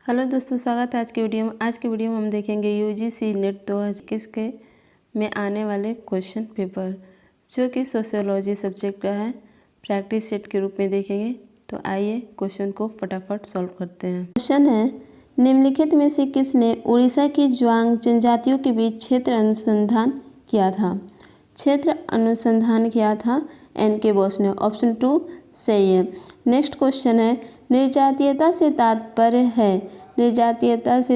Hello दोस्तों, स्वागत है आज की वीडियो में। आज की वीडियो में हम देखेंगे यूजीसी नेट 2021 के में आने वाले क्वेश्चन पेपर जो कि सोशियोलॉजी सब्जेक्ट का है। प्रैक्टिस सेट के रूप में देखेंगे। तो आइए क्वेश्चन को फटाफट सॉल्व करते हैं। क्वेश्चन है, निम्नलिखित में से किसने उड़ीसा की ज्वांग जनजातियों के बीच क्षेत्र अनुसंधान किया था? क्षेत्र अनुसंधान किया था एन.के. बोस ने। ऑप्शन 2 सही है। नेक्स्ट क्वेश्चन है, निर्जातीयता से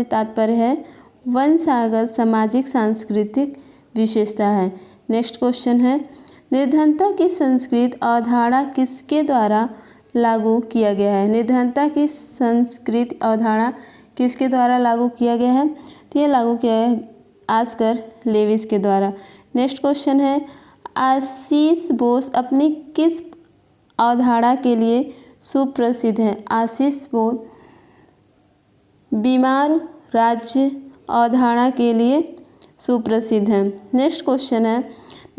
तात्पर्य है वंशागत सामाजिक सांस्कृतिक विशेषता है। नेक्स्ट क्वेश्चन है, निर्धनता की संस्कृत अवधारणा किसके द्वारा लागू किया गया है? निर्धनता की संस्कृत अवधारणा किसके द्वारा लागू किया गया है? तो ये लागू किया है ऑस्कर लेविस के द्वारा। नेक्स्ट क्वेश्चन है, आशीष बोस अपनी किस अवधारणा के लिए सुप्रसिद्ध है? आशीष बोस बीमार राज्य अवधारणा के लिए सुप्रसिद्ध है। नेक्स्ट क्वेश्चन है,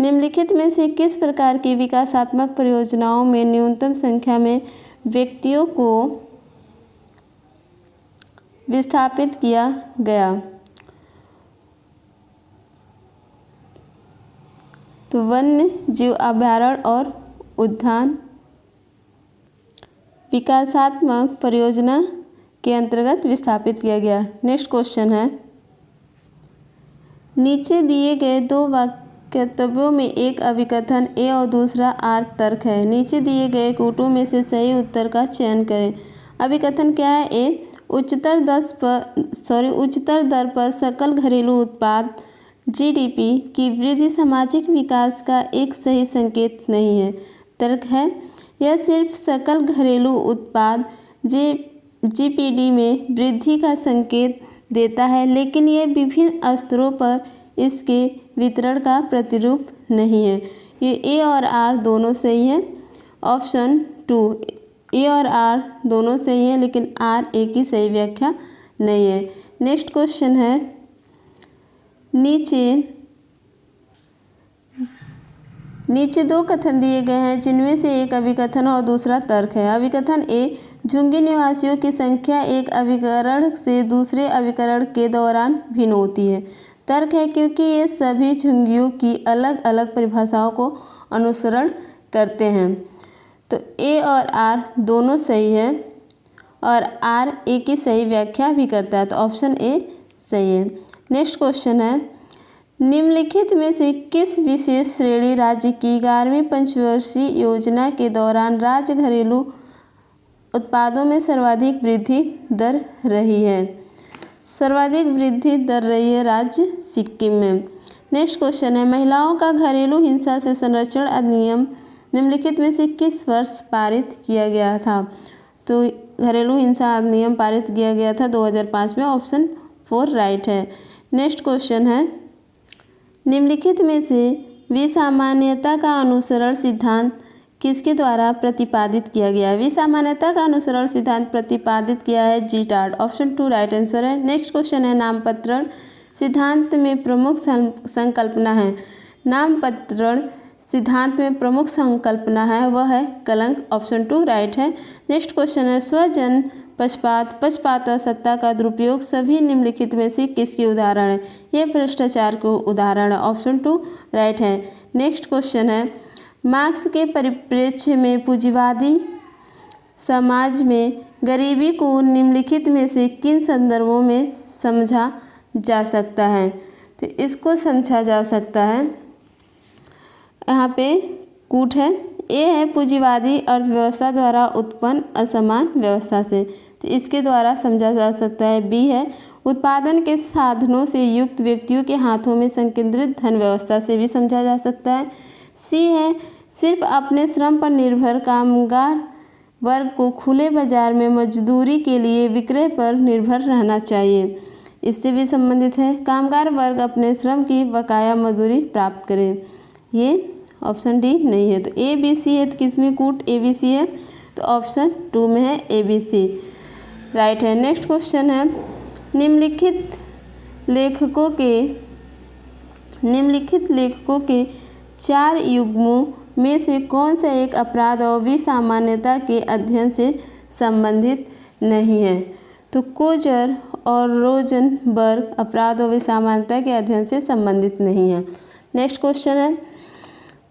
निम्नलिखित में से किस प्रकार की विकासात्मक परियोजनाओं में न्यूनतम संख्या में व्यक्तियों को विस्थापित किया गया? तो वन्य जीव अभयारण्य और उद्यान विकासात्मक परियोजना के अंतर्गत विस्थापित किया गया। नेक्स्ट क्वेश्चन है, नीचे दिए गए दो वाक्यत्वों में एक अभिकथन ए और दूसरा आर तर्क है। नीचे दिए गए कूटों में से सही उत्तर का चयन करें। अभिकथन क्या है? ए, उच्चतर दर पर सकल घरेलू उत्पाद जीडीपी की वृद्धि सामाजिक विकास का एक सही संकेत नहीं है। तर्क है, यह सिर्फ सकल घरेलू उत्पाद जीपीडी में वृद्धि का संकेत देता है, लेकिन यह विभिन्न स्तरों पर इसके वितरण का प्रतिरूप नहीं है। ये ए और आर दोनों सही है। ऑप्शन 2 ए और आर दोनों सही है, लेकिन आर ए की सही व्याख्या नहीं है। नेक्स्ट क्वेश्चन है, नीचे दो कथन दिए गए हैं जिनमें से एक अभिकथन और दूसरा तर्क है। अभिकथन ए, झुंगी निवासियों की संख्या एक अभिकरण से दूसरे अभिकरण के दौरान भिन्न होती है। तर्क है, क्योंकि ये सभी झुंगियों की अलग अलग परिभाषाओं को अनुसरण करते हैं। तो ए और आर दोनों सही है और आर ए की सही व्याख्या भी करता है। तो ऑप्शन ए सही है। नेक्स्ट क्वेश्चन है, निम्नलिखित में से किस विशेष श्रेणी राज्य की 11वीं पंचवर्षीय योजना के दौरान राज्य घरेलू उत्पादों में सर्वाधिक वृद्धि दर रही है? सर्वाधिक वृद्धि दर रही है राज्य सिक्किम में। नेक्स्ट क्वेश्चन है, महिलाओं का घरेलू हिंसा से संरक्षण अधिनियम निम्नलिखित में से किस वर्ष पारित किया गया था? तो घरेलू हिंसा अधिनियम पारित किया गया था 2005 में। ऑप्शन 4 राइट है। नेक्स्ट क्वेश्चन है, निम्नलिखित में से विसामान्यता का अनुसरण सिद्धांत किसके द्वारा प्रतिपादित किया गया? विसामान्यता का अनुसरण सिद्धांत प्रतिपादित किया है जीटार्ड। ऑप्शन 2 राइट आंसर है। नेक्स्ट क्वेश्चन है, नामपत्रण सिद्धांत में प्रमुख संकल्पना है। नामपत्रण सिद्धांत में प्रमुख संकल्पना है वह है कलंक। ऑप्शन 2 राइट है। नेक्स्ट क्वेश्चन है, स्वजन पक्षपात और सत्ता का दुरुपयोग सभी निम्नलिखित में से किसकी उदाहरण है? यह भ्रष्टाचार को उदाहरण है। ऑप्शन 2 राइट है। नेक्स्ट क्वेश्चन है, मार्क्स के परिप्रेक्ष्य में पूंजीवादी समाज में गरीबी को निम्नलिखित में से किन संदर्भों में समझा जा सकता है? तो इसको समझा जा सकता है, यहाँ पे कूट है। ए है पूंजीवादी अर्थव्यवस्था द्वारा उत्पन्न असमान व्यवस्था से, तो इसके द्वारा समझा जा सकता है। बी है उत्पादन के साधनों से युक्त व्यक्तियों के हाथों में संकेंद्रित धन व्यवस्था से भी समझा जा सकता है। सी है सिर्फ अपने श्रम पर निर्भर कामगार वर्ग को खुले बाजार में मजदूरी के लिए विक्रय पर निर्भर रहना चाहिए, इससे भी संबंधित है। कामगार वर्ग अपने श्रम की बकाया मजदूरी प्राप्त करे। ये ऑप्शन डी नहीं है। तो ए बी सी है, तो किसमें कूट ए बी सी है? तो ऑप्शन 2 में है ए बी सी राइट है। नेक्स्ट क्वेश्चन है, निम्नलिखित लेखकों के 4 युग्मों में से कौन सा एक अपराध और विसामान्यता के अध्ययन से संबंधित नहीं है? तो कोजर और रोजनबर्ग अपराध और समानता के अध्ययन से संबंधित नहीं है। नेक्स्ट क्वेश्चन है,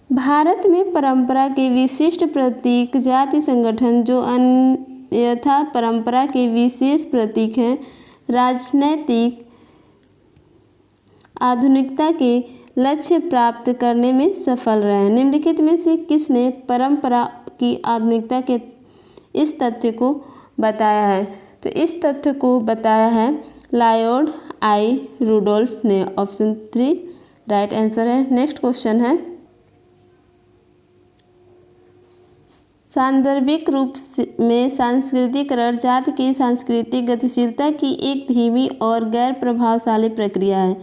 भारत में परंपरा के विशिष्ट प्रतीक जाति संगठन जो अन्यथा परंपरा के विशेष प्रतीक हैं राजनैतिक आधुनिकता के लक्ष्य प्राप्त करने में सफल रहे हैं। निम्नलिखित में से किसने परंपरा की आधुनिकता के इस तथ्य को बताया है? तो इस तथ्य को बताया है लॉयड आई रुडोल्फ ने। ऑप्शन 3 राइट आंसर है। नेक्स्ट क्वेश्चन है, सांदर्भिक रूप में सांस्कृतिकरण जाति की सांस्कृतिक गतिशीलता की एक धीमी और गैर प्रभावशाली प्रक्रिया है।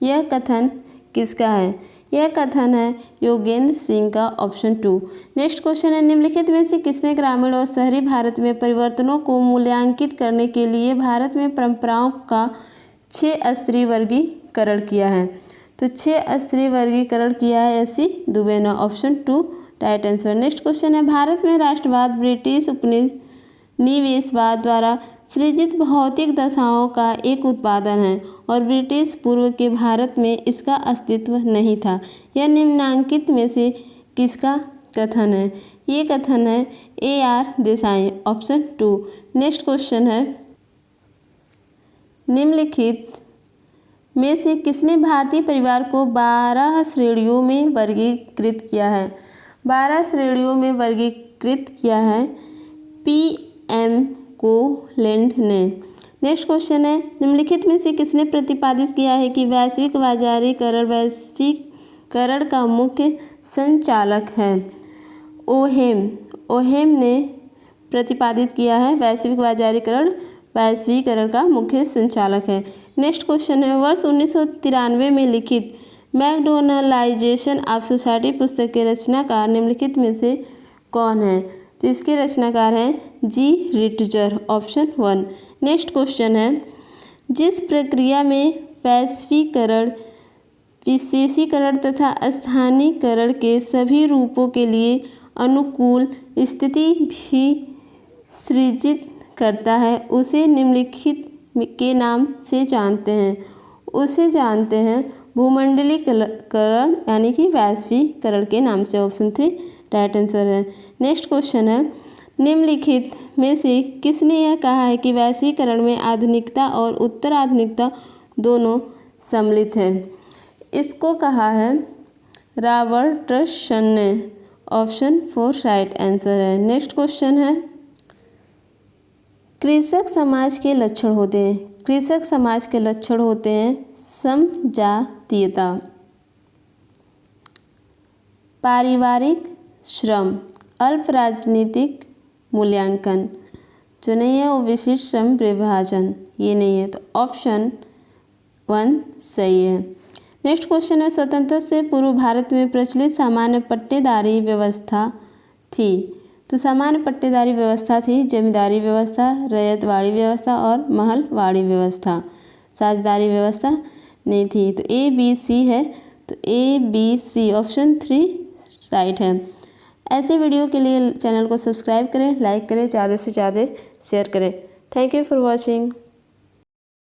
यह कथन किसका है? यह कथन है योगेंद्र सिंह का। ऑप्शन 2। नेक्स्ट क्वेश्चन है, निम्नलिखित में से किसने ग्रामीण और शहरी भारत में परिवर्तनों को मूल्यांकित करने के लिए भारत में परंपराओं का 6 स्तरीय वर्गीकरण किया है? तो 6 स्तरीय वर्गीकरण किया है एस.सी. दुबे ने। Option 2 right answer. Next question है, भारत में राष्ट्रवाद ब्रिटिश उपनिवेशवाद द्वारा सृजित भौतिक दशाओं का एक उत्पादन है और ब्रिटिश पूर्व के भारत में इसका अस्तित्व नहीं था। यह निम्नांकित में से किसका कथन है? ये कथन है AR. Desai. Option 2। Next question है, निम्नलिखित में से किसने भारतीय परिवार को 12 श्रेणियों में वर्गीकृत किया है? 12 श्रेणियों में वर्गीकृत किया है पी.एम. कोलैंड ने। नेक्स्ट क्वेश्चन है, निम्नलिखित में से किसने प्रतिपादित किया है कि वैश्विक बाजारीकरण वैश्वीकरण का मुख्य संचालक है? ओहेम ने प्रतिपादित किया है वैश्विक बाजारीकरण वैश्वीकरण का मुख्य संचालक है। नेक्स्ट क्वेश्चन है, वर्ष 1993 में लिखित मैकडोनलाइजेशन ऑफ सोसाइटी पुस्तक के रचनाकार निम्नलिखित में से कौन है? तो इसके रचनाकार हैं जी रिटजर। ऑप्शन 1। नेक्स्ट क्वेश्चन है, जिस प्रक्रिया में वैश्वीकरण विशेषीकरण तथा स्थानीयकरण के सभी रूपों के लिए अनुकूल स्थिति भी सृजित करता है उसे निम्नलिखित के नाम से जानते हैं? उसे जानते हैं भूमंडलीकरण यानी कि वैश्वीकरण के नाम से। ऑप्शन 3 राइट आंसर है। नेक्स्ट क्वेश्चन है, निम्नलिखित में से किसने यह कहा है कि वैश्वीकरण में आधुनिकता और उत्तर आधुनिकता दोनों सम्मिलित है? इसको कहा है रॉबर्टसन ने। ऑप्शन 4 राइट आंसर है। नेक्स्ट क्वेश्चन है, कृषक समाज के लक्षण होते हैं। कृषक समाज के लक्षण होते हैं समजातीयता, पारिवारिक श्रम, अल्प राजनीतिक मूल्यांकन। जो नहीं है वो विशिष्ट श्रम विभाजन, ये नहीं है। तो ऑप्शन 1 सही है। नेक्स्ट क्वेश्चन है, स्वतंत्रता से पूर्व भारत में प्रचलित सामान्य पट्टेदारी व्यवस्था थी? तो सामान्य पट्टेदारी व्यवस्था थी जमींदारी व्यवस्था, रैयतवाड़ी व्यवस्था और महलवाड़ी व्यवस्था। साझेदारी व्यवस्था नहीं थी। तो ए बी सी है। तो A B C option 3 right है। ऐसे वीडियो के लिए चैनल को सब्सक्राइब करें, लाइक करें, ज़्यादा से ज़्यादा शेयर करें। Thank you for watching.